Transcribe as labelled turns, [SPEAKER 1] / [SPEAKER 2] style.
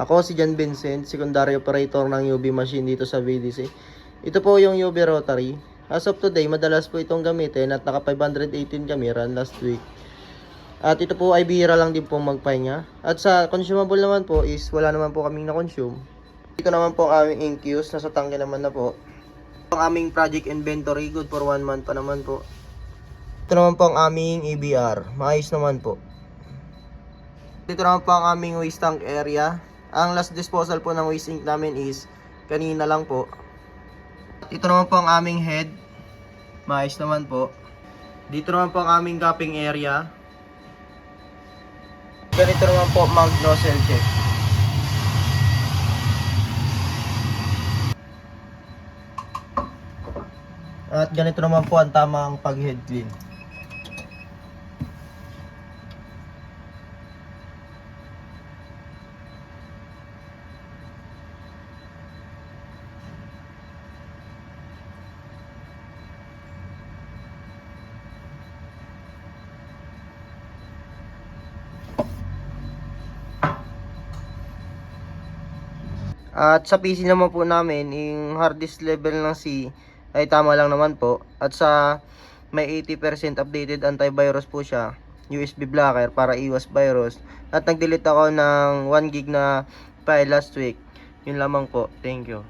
[SPEAKER 1] Ako si John Vincent, secondary operator ng UV machine dito sa VDC. Ito po yung UV rotary. As of today, madalas po itong gamitin at naka 518 kami run last week. At ito po ay bihira lang din po magpahinga. At sa consumable naman po is wala naman po kaming na-consume. Dito naman po ang aming ink use, nasa tangke naman na po. Ang aming project inventory, good for 1 month pa naman po. Ito naman po ang aming EBR, maayos naman po. Dito naman po ang aming waste tank area. Ang last disposal po ng waste ink namin is kanina lang po. Ito naman po ang aming head, maayos naman po. Dito naman po ang aming cupping area. Ganito naman po mag nozzle check. At ganito naman po ang tamang pag-head clean. At sa PC naman po namin, yung hard disk level ng C ay tama lang naman po. At sa may 80% updated antivirus po siya, USB blocker para iwas virus. At nag-delete ako ng 1 gig na file last week. Yun lamang po. Thank you.